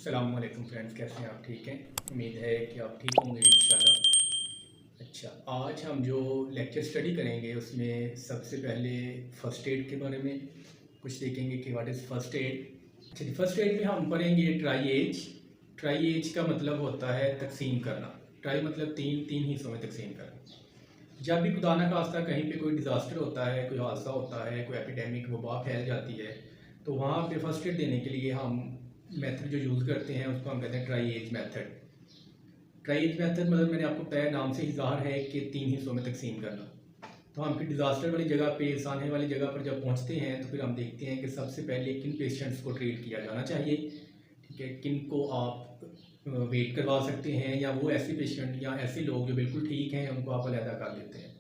अस्सलाम वालेकुम फ्रेंड्स, कैसे हैं आप? ठीक हैं, उम्मीद है कि आप ठीक होंगे इंशाल्लाह। अच्छा, आज हम जो लेक्चर स्टडी करेंगे उसमें सबसे पहले फ़र्स्ट एड के बारे में कुछ देखेंगे कि व्हाट इज़ फ़र्स्ट एड। अच्छा जी, फ़र्स्ट एड में हम पढ़ेंगे ट्राई एज। ट्राई एज का मतलब होता है तकसीम करना। ट्राई मतलब तीन तीन हिस्सों में तकसीम करना। जब भी खुदा न खास्ता कहीं पे कोई डिज़ास्टर होता है, कोई हादसा होता है, कोई एपिडेमिक वबा फैल जाती है, तो वहाँ पे फ़र्स्ट एड देने के लिए हम मेथड जो यूज़ करते हैं उसको हम कहते हैं triage method. Triage method मतलब मैंने आपको बताया, नाम से ही ज़ाहिर है कि तीन हिस्सों में तकसीम करना। तो हम फिर डिज़ास्टर वाली जगह पे, साने वाली जगह पर जब पहुंचते हैं तो फिर हम देखते हैं कि सबसे पहले किन पेशेंट्स को ट्रीट किया जाना चाहिए। ठीक है, किन को आप वेट करवा सकते हैं, या वो ऐसे पेशेंट या ऐसे लोग जो बिल्कुल ठीक हैं उनको आप अलहदा कर देते हैं।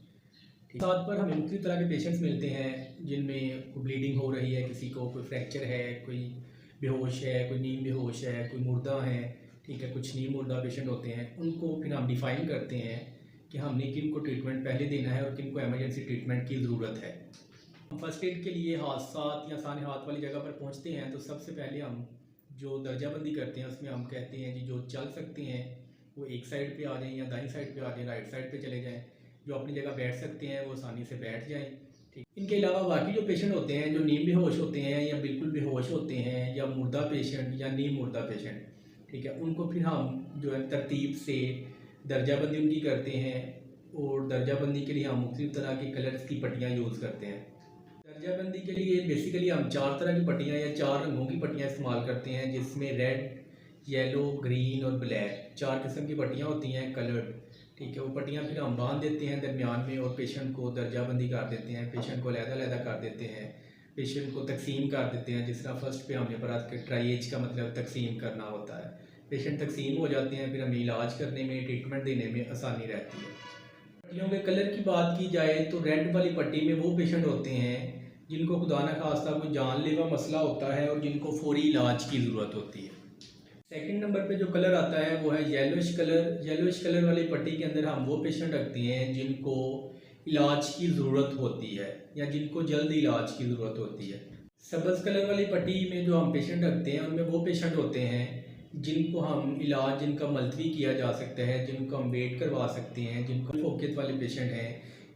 ठीक, साथ पर हमें मुख्तलिफ तरह के पेशेंट्स मिलते हैं जिनमें कोई ब्लीडिंग हो रही है, किसी को कोई फ्रैक्चर है, कोई बेहोश है, कोई नीम बेहोश है, कोई मुर्दा है। ठीक है, कुछ नीम मुर्दा पेशेंट होते हैं, उनको फिर हम डिफ़ाइन करते हैं कि हमने किन को ट्रीटमेंट पहले देना है और किन को एमरजेंसी ट्रीटमेंट की ज़रूरत है। हम फर्स्ट एड के लिए हादसात या साने हाथ वाली जगह पर पहुंचते हैं तो सबसे पहले हम जो दर्जाबंदी करते हैं उसमें हम कहते हैं जी जो चल सकते हैं वो एक साइड पे आ जाएं या दाईं साइड पे आ जाएं, राइट साइड पे चले जाएं। जो अपनी जगह बैठ सकते हैं वो आसानी से बैठ जाएं। ठीक, इनके अलावा बाकी जो पेशेंट होते हैं जो नीम बेहोश होते हैं या बिल्कुल बेहोश होते हैं या मुर्दा पेशेंट या नीम मुर्दा पेशेंट, ठीक है, उनको फिर हम जो है तरतीब से दर्जाबंदी उनकी करते हैं। और दर्जाबंदी के लिए हम मुख्तलिफ तरह की कलर्स की पट्टियाँ यूज़ करते हैं। दर्जाबंदी के लिए बेसिकली हम चार तरह की पट्टियाँ या चार रंगों की पट्टियाँ इस्तेमाल करते हैं, जिसमें रेड, येलो, ग्रीन और ब्लैक चार किस्म की पट्टियाँ होती हैं कलर्ड। ठीक है, वो पट्टियाँ फिर हम बांध देते हैं दरमियान में और पेशेंट को दर्जाबंदी कर देते हैं, पेशेंट को अलग-अलग कर देते हैं, पेशेंट को तकसीम कर देते हैं। जिस तरह फर्स्ट पे हमने पढ़ा कि ट्राई एज का मतलब तकसीम करना होता है। पेशेंट तकसीम हो जाते हैं, फिर हमें इलाज करने में, ट्रीटमेंट देने में आसानी रहती है। पट्टियों के कलर की बात की जाए तो रेड वाली पट्टी में वो पेशेंट होते हैं जिनको खुदा न खास्ता कोई जानलेवा मसला होता है और जिनको फौरी इलाज की ज़रूरत होती है। सेकंड नंबर पे जो कलर आता है वो है येलोइश कलर। येलोइश कलर वाली पट्टी के अंदर हम वो पेशेंट रखते हैं जिनको इलाज की ज़रूरत होती है या जिनको जल्द इलाज की ज़रूरत होती है। सब्ज़ कलर वाली पट्टी में जो हम पेशेंट रखते हैं उनमें वो पेशेंट होते हैं जिनको हम इलाज, जिनका मुलतवी किया जा सकता है, जिनको हम वेट करवा सकते हैं, जिनको फोकियत वाले पेशेंट हैं,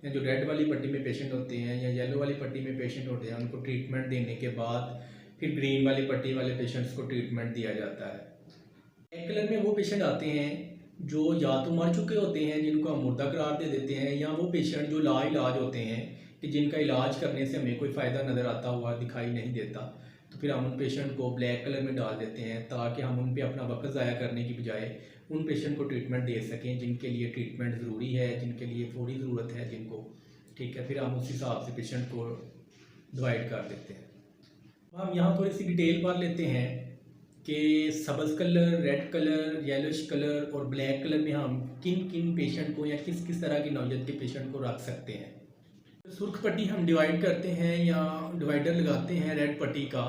या जो रेड वाली पट्टी में पेशेंट होते हैं या येलो वाली पट्टी में पेशेंट होते हैं, उनको ट्रीटमेंट देने के बाद फिर ग्रीन वाली पट्टी वाले पेशेंट्स को ट्रीटमेंट दिया जाता है। ब्लैक कलर में वो पेशेंट आते हैं जो या तो मर चुके होते हैं, जिनको हम मुर्दा करार दे देते हैं, या वो पेशेंट जो लाइलाज होते हैं कि जिनका इलाज करने से हमें कोई फ़ायदा नज़र आता हुआ दिखाई नहीं देता, तो फिर हम उन पेशेंट को ब्लैक कलर में डाल देते हैं ताकि हम उन पे अपना वक्त ज़ाया करने की बजाय उन पेशेंट को ट्रीटमेंट दे सकें जिनके लिए ट्रीटमेंट ज़रूरी है, जिनके लिए फौरी ज़रूरत है जिनको। ठीक है, फिर हम उस हिसाब से पेशेंट को डिवाइड कर देते हैं। हम यहाँ थोड़ी सी डिटेल पढ़ लेते हैं कि सब्ज़ colour, red colour, yellowish colour और ब्लैक कलर में हम किन किन पेशेंट को या किस किस तरह की नौयत के पेशेंट को रख सकते हैं। सुर्ख पट्टी हम डिवाइड करते हैं या डिवाइडर लगाते हैं रेड पट्टी का,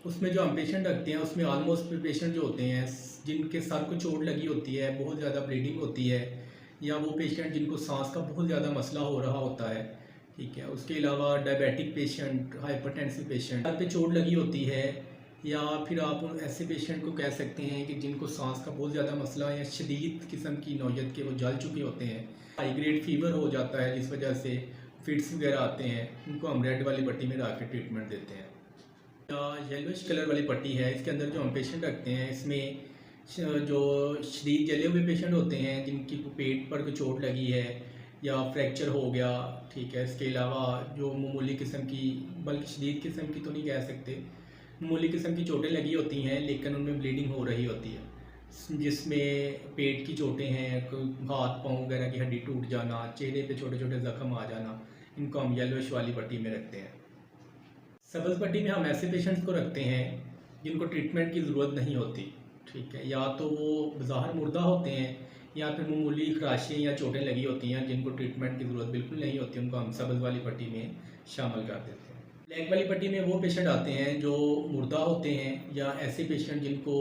उसमें जो हम पेशेंट रखते हैं उसमें ऑलमोस्ट पेशेंट जो होते हैं जिनके सर को चोट लगी होती है, बहुत ज़्यादा ब्लीडिंग होती है, या वो पेशेंट जिनको सांस का बहुत ज़्यादा मसला हो रहा होता है। ठीक है, उसके अलावा diabetic patient, hypertensive patient, sir पे चोट लगी होती है, या फिर आप उन ऐसे पेशेंट को कह सकते हैं कि जिनको सांस का बहुत ज़्यादा मसला या शदीद किस्म की नौयत के वो जल चुके होते हैं, हाई ग्रेड फीवर हो जाता है जिस वजह से फिट्स वगैरह आते हैं, उनको हम रेड वाली पट्टी में रख के ट्रीटमेंट देते हैं। या येलोइश कलर वाली पट्टी है, इसके अंदर जो हम पेशेंट रखते हैं इसमें जो शदीद जले हुए पेशेंट होते हैं जिनकी पेट पर कोई चोट लगी है या फ्रैक्चर हो गया। ठीक है, इसके अलावा जो मामूली किस्म की, बल्कि शदीद किस्म की तो नहीं कह सकते, मामूली किस्म की चोटें लगी होती हैं लेकिन उनमें ब्लीडिंग हो रही होती है, जिसमें पेट की चोटें हैं, हाथ पाँव वगैरह की हड्डी टूट जाना, चेहरे पे छोटे छोटे ज़ख्म आ जाना, इनको हम येलोइश वाली पट्टी में रखते हैं। सब्ज़ पट्टी में हम ऐसे पेशेंट्स को रखते हैं जिनको ट्रीटमेंट की ज़रूरत नहीं होती। ठीक है, या तो वो ज़ाहिर मुर्दा होते हैं या फिर मामूली खराशें या चोटें लगी होती हैं जिनको ट्रीटमेंट की ज़रूरत बिल्कुल नहीं होती, उनको हम सब्ज़ वाली पट्टी में शामिल कर देते हैं। ब्लैक वाली पट्टी में वो पेशेंट आते हैं जो मुर्दा होते हैं या ऐसे पेशेंट जिनको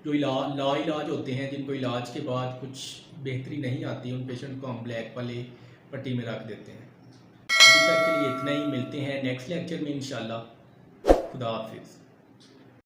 जो लाइलाज होते हैं, जिनको इलाज के बाद कुछ बेहतरी नहीं आती, उन पेशेंट को हम ब्लैक वाले पट्टी में रख देते हैं। अभी तक के लिए इतना ही, मिलते हैं नेक्स्ट लेक्चर में इंशाल्लाह। खुदा हाफिज़।